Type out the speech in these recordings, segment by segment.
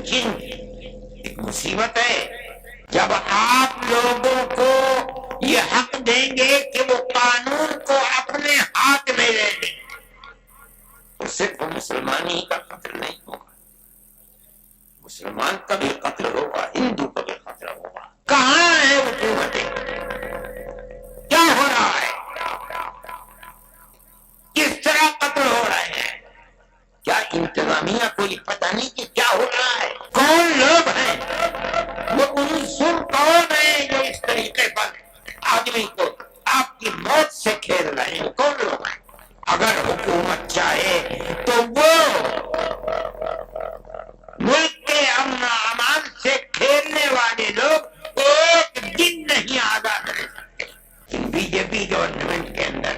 Lynching ایک مصیبت ہے. جب آپ لوگوں کو یہ حق دیں گے کہ وہ قانون کو اپنے ہاتھ میں لے لیں تو صرف مسلمان ہی کا قتل نہیں ہوگا، مسلمان کا بھی قتل ہوگا، ہندو کا بھی قتل ہوگا. کہاں ہے حکومتیں؟ کیا ہو رہا ہے؟ کس طرح قتل ہو رہے ہیں؟ کیا انتظامیہ کو یہ پتہ نہیں کہ کیا ہو رہا ہے؟ کون لوگ ہیں وہ عنصر کون ہے جو اس طریقے پر آدمی کو آپ کی موت سے کھیل رہے ہیں؟ کون لوگ ہیں؟ اگر حکومت چاہے تو وہ ملک کے امن و امان سے کھیلنے والے لوگ ایک دن نہیں آزاد رہ سکتے. بی جے پی گورنمنٹ کے اندر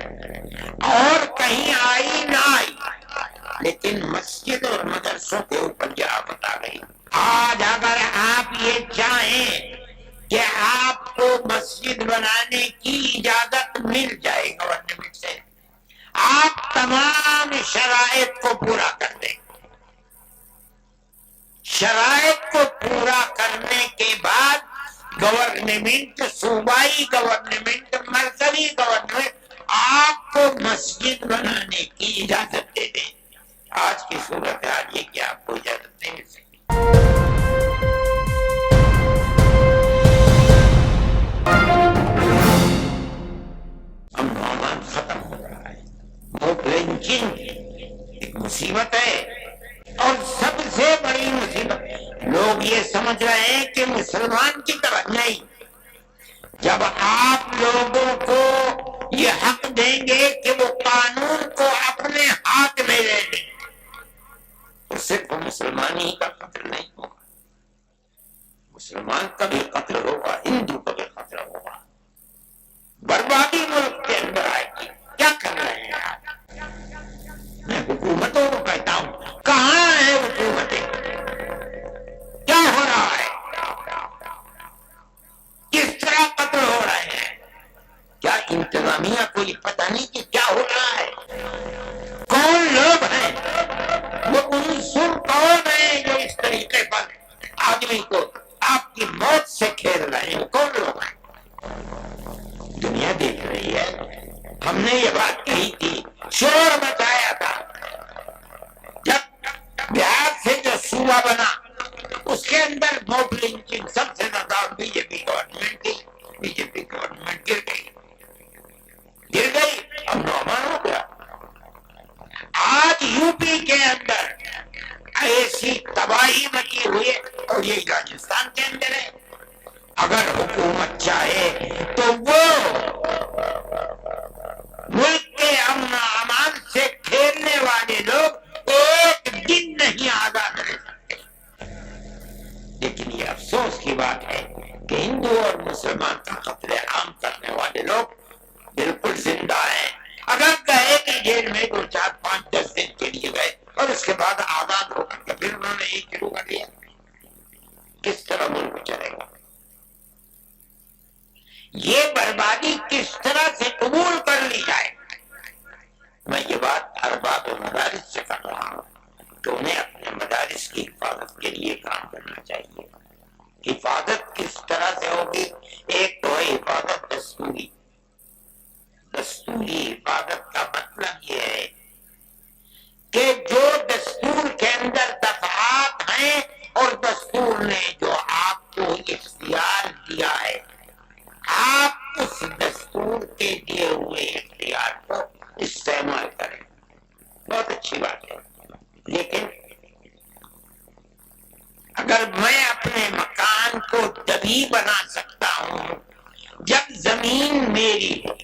اور کہیں آئی نہ آئی، لیکن مسجد اور مدرسوں کے اوپر یہ آفت آ گئی. آج اگر آپ یہ چاہیں کہ آپ کو مسجد بنانے کی اجازت مل جائے گورنمنٹ سے، آپ تمام شرائط کو پورا کر دیں. شرائط کو پورا کرنے کے بعد گورنمنٹ، صوبائی گورنمنٹ، مرکزی گورنمنٹ آپ کو مسجد بنانے کی اجازت دے دیں. آج کی صورتحال یہ کہ آپ کو اجازت نہیں مل سکتی. امن و امان ختم ہو رہا ہے. موب لنچنگ ایک مصیبت ہے، اور سب سے بڑی مصیبت لوگ یہ سمجھ رہے ہیں کہ مسلمان کی طرح نہیں. جب آپ لوگوں کو یہ حق دیں گے کہ وہ قانون کو اپنے ہاتھ میں لے لیں تو صرف مسلمان ہی کا قتل نہیں ہوگا، مسلمان کا بھی قتل ہوگا، ہندو کا بھی قتل ہوگا. بربادی ملک کے اندر آئے گی. کیا کر رہے ہیں آپ؟ میں حکومتوں کو کہتا ہوں، کہاں ہے حکومتیں؟ کیا ہو رہا ہے؟ کس طرح قتل ہو رہے ہیں؟ کیا انتظامیہ کو یہ پتہ نہیں کہ کیا ہو رہا ہے؟ کون لوگ ہیں وہ عنصر کون ہے جو اس طریقے پر آدمی کو آپ کی موت سے کھیل رہے ہیں؟ کون لوگ ہیں؟ دنیا دیکھ رہی ہے. ہم نے یہ بات کہی تھی، شور مچایا تھا جب بہار سے جو صوبہ بنا اس کے اندر موب لنچنگ سب سے زیادہ بی جے پی گورنمنٹ کی. بی جے پی گورنمنٹ گر گئی، امن و امان ہو گیا. آج یو پی کے اندر ایسی تباہی مچی ہوئی ہے، اور یہ راجستھان کے اندر ہے. اگر حکومت چاہے تو وہ ملک کے امن و امان سے کھیلنے والے لوگ ایک دن نہیں آزاد رہ سکتے. لیکن یہ افسوس کی بات ہے کہ ہندو اور مسلمان کا قتل عام کرنے والے لوگ بالکل زندہ ہیں. اگر کہے کہ جیل میں 2 4 5 10 دن کے لیے گئے اور اس کے بعد آزاد ہو کر کے پھر انہوں نے یہ شروع کر دیا، کس طرح ملک چلے گا؟ یہ بربادی کس طرح سے قبول کر لی جائے؟ میں یہ بات ارباب مدارس سے کر رہا ہوں کہ انہیں اپنے مدارس کی حفاظت کے لیے کام کرنا چاہیے. حفاظت کس طرح سے ہوگی؟ ایک تو ہے حفاظت دستوری. دستوری حفاظت کا مطلب یہ ہے کہ جو دستور کے اندر دفعات ہیں اور دستور نے جو آپ کو اختیار دیا ہے، آپ اس دستور کے دیے ہوئے اختیار کو استعمال کریں. بہت اچھی بات ہے. لیکن اگر میں اپنے مکان کو تبھی بنا سکتا ہوں جب زمین میری ہے،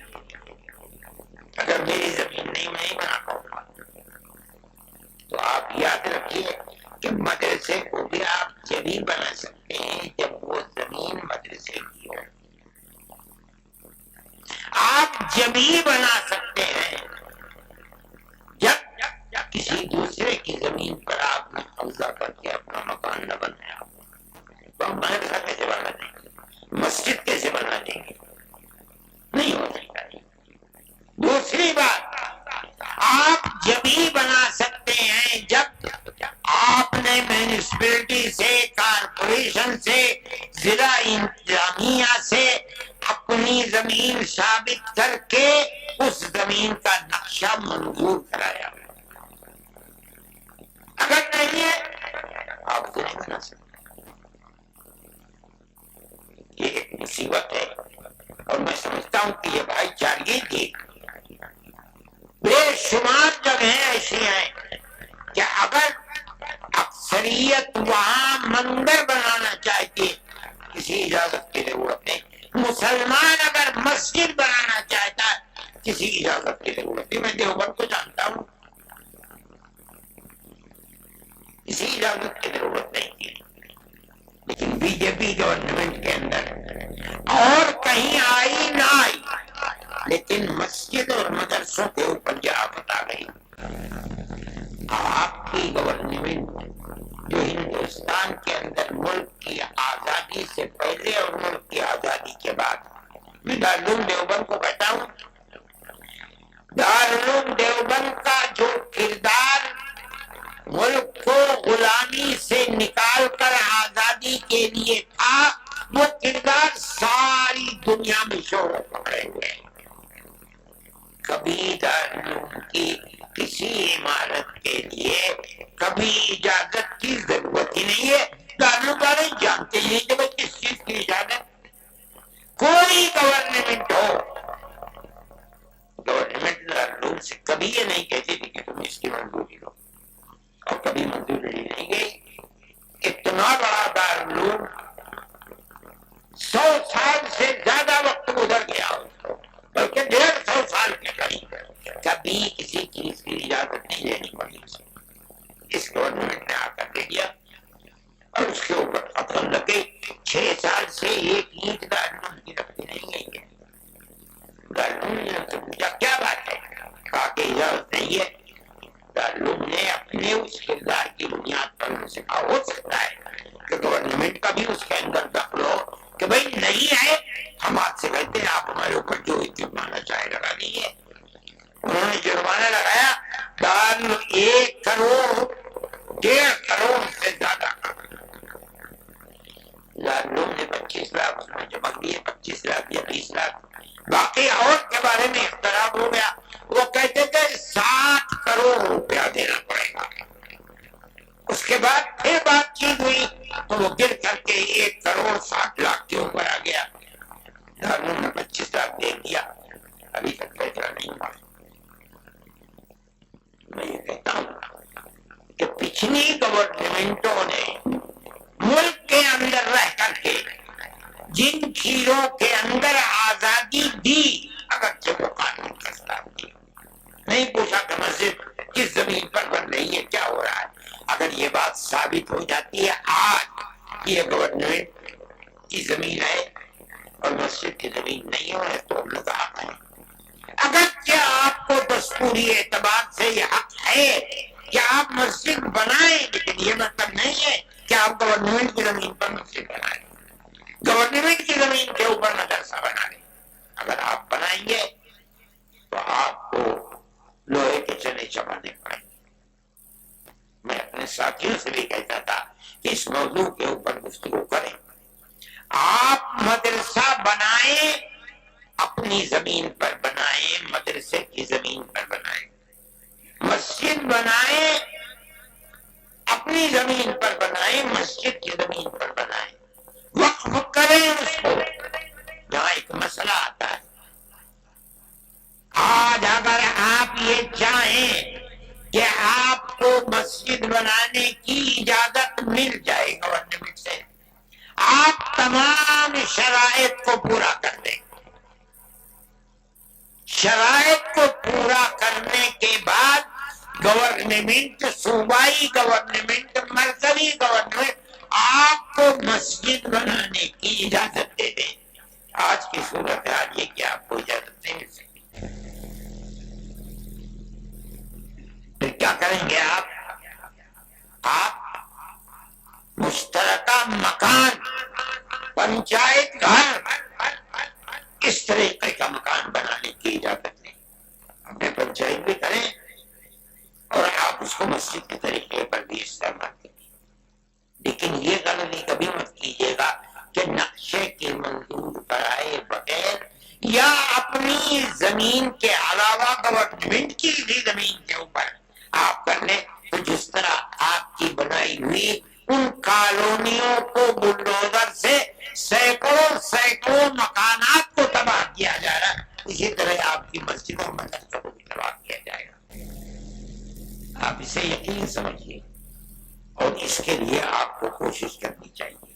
اگر میری زمین نہیں بنا پاؤں گا تو آپ یاد رکھیے کہ مدرسے کو بھی آپ جبھی بنا سکتے ہیں جب وہ زمین مدرسے کی ہو. آپ جبھی بنا سکتے ہیں جب کسی دوسرے کی زمین پر آپ نے قبضہ کر کے اپنا مکان نہ بنایا. تو ہم مدرسہ کیسے بنا دیں گے؟ مسجد کیسے بنا دیں گے؟ نہیں ہو سکتا. دوسری بات، آپ جبھی بنا سکتے ہیں جب آپ نے میونسپلٹی سے، کارپوریشن سے، ضلع انتظامیہ سے اپنی زمین ثابت کر کے اس زمین کا نقشہ منظور کرایا، اگر نہیں ہے آپ کو نہیں بنا سکتے۔ یہ ایک مصیبت ہے، اور میں سمجھتا ہوں کہ یہ بھائی چارگی کی بے شمار جگہیں ایسی ہیں کہ اگر اکثریت وہاں مندر بنانا چاہتی ہے کسی اجازت کی ضرورت نہیں، مسلمان اگر مسجد بنانا چاہتا ہے کسی اجازت کی ضرورت نہیں۔ میں دیوبند کو جانتا ہوں، کسی اجازت کی ضرورت نہیں تھی، لیکن بی جے پی گورنمنٹ کے اندر اور کہیں آئی نہ آئی، لیکن مسجد اور مدرسوں کے اوپر یہ آفت آ گئی۔ آپ کی گورنمنٹ جو ہندوستان کے اندر ملک کی آزادی سے پہلے اور ملک کی آزادی کے بعد، میں دارالعلوم دیوبند کو کہتا ہوں، دارالعلوم دیوبند کا جو کردار ملک کو غلامی سے نکال کر آزادی کے لیے تھا، وہ کردار ساری دنیا میں شہرت پکڑے ہوئے ہیں۔ کبھی دارالعلوم کی کسی عمارت کے لیے کبھی اجازت کی ضرورت ہی نہیں ہے، دارالعلوم والے جانتے ہی نہیں کہ کس چیز کی اجازت۔ کوئی گورنمنٹ ہو، گورنمنٹ دارالعلوم سے کبھی یہ نہیں کہتی تھی کہ تم اس کی منظوری دو، اور کبھی منظوری نہیں گئی۔ اتنا بڑا دارالعلوم 100 سال سے زیادہ وقت گزر گیا اس کو، بلکہ 150 سال کے قریب، کبھی کسی چیز کی اجازت نہیں لینی پڑی اسے۔ اس گورنمنٹ نے آ کر دے دیا، اور اس کے اوپر پتھر لگے۔ 6 سال سے ایک اینٹ دارالعلوم کی رکھتی نہیں گئی ہے۔ دارالعلوم نے ان سے پوچھا کیا بات ہے، کہا کہ اجازت نہیں ہے۔ دارالعلوم نے اپنے اس کردار کی بنیاد پر ان سے کہا ہو سکتا ہے کہ گورنمنٹ کا بھی اس کے اندر دخل ہو کہ بھائی نہیں ہے، ہم آپ سے کہتے ہیں آپ ہمارے اوپر جو جرمانہ چاہے لگا دیجیے۔ انہوں نے جرمانہ لگایا، 1 کروڑ 1.5 کروڑ سے زیادہ کا۔ دارالعلوم نے 25 لاکھ اس میں جمع کیے، 25 لاکھ یا 20 لاکھ، باقی اور کے بارے میں اختلاف ہو گیا۔ وہ کہتے تھے 60 کروڑ روپیہ دینا پڑے گا۔ اس کے بعد پھر بات چیت ہوئی تو وہ گر کر کے 1 کروڑ 60 لاکھ کے اوپر آ گیا۔ دارالعلوم نے 25 لاکھ دے دیا، ابھی تک فیصلہ نہیں ہوا۔ میں یہ کہتا ہوں کہ پچھلی گورنمنٹوں نے ملک کے اندر رہ کر کے جن چیزوں کے اندر آزادی دی، اگرچہ وہ قانون کا خلاف دی، نہیں پوچھا کہ مسجد کس زمین پر بن رہی ہے، کیا ہو رہا ہے۔ اگر یہ بات ثابت ہو جاتی ہے آج یہ گورنمنٹ کی زمین ہے اور مسجد کی زمین نہیں ہو، تو ہم لوگ حق ہیں۔ اگرچہ آپ کو دستوری اعتبار سے یہ حق ہے کہ آپ مسجد بنائیں، لیکن یہ مطلب نہیں ہے کہ آپ گورنمنٹ کی زمین پر مسجد بنائیں، گورنمنٹ کی زمین کے اوپر مدرسہ بنا لیں۔ اگر آپ بنائیں گے تو آپ کو لوہے کے چنے چبانے پڑیں گے۔ میں اپنے ساتھیوں سے بھی کہتا تھا کہ اس موضوع کے اوپر گفتگو کریں۔ آپ مدرسہ بنائیں، اپنی زمین پر بنائیں، مدرسے کی زمین پر بنائیں، مسجد بنائیں، اپنی زمین پر بنائیں، مسجد کی زمین پر بنائیں، وقف کریں اس کو۔ یہاں ایک مسئلہ آتا ہے، آج اگر آپ یہ چاہیں کہ آپ کو مسجد بنانے کی اجازت مل جائے گورنمنٹ سے، آپ تمام شرائط کو پورا کر دیں۔ شرائط کو پورا کرنے کے بعد گورنمنٹ، صوبائی گورنمنٹ، مرکزی گورنمنٹ آپ کو مسجد بنانے کی اجازت دے دیں۔ آج کی صورت حال یہ کہ آپ کو اجازت نہیں مل سکتی۔ پھر کیا کریں گے آپ مشترکہ مکان، پنچایت گھر، اس طریقے کا مکان بنانے کی اجازت نہیں۔ اپنے پنچایت بھی کریں اور آپ اس کو مسجد کے طریقے پر بھی استعمال کریں، لیکن یہ غلطی کبھی مت کیجیے گا کہ نقشے کی منظور کرائے بغیر یا اپنی زمین کے علاوہ گورنمنٹ کی بھی زمین کے اوپر آپ کر لیں، تو جس طرح آپ کی بنائی ہوئی ان کالونیوں کو بلڈوزر سے سینکڑوں مکانات کو تباہ کیا جا رہا ہے، اسی طرح آپ کی مسجدوں مدرسوں کو بھی تباہ کیا جائے گا۔ آپ اسے یقین سمجھیے اور اس کے لیے آپ کو کوشش کرنی چاہیے۔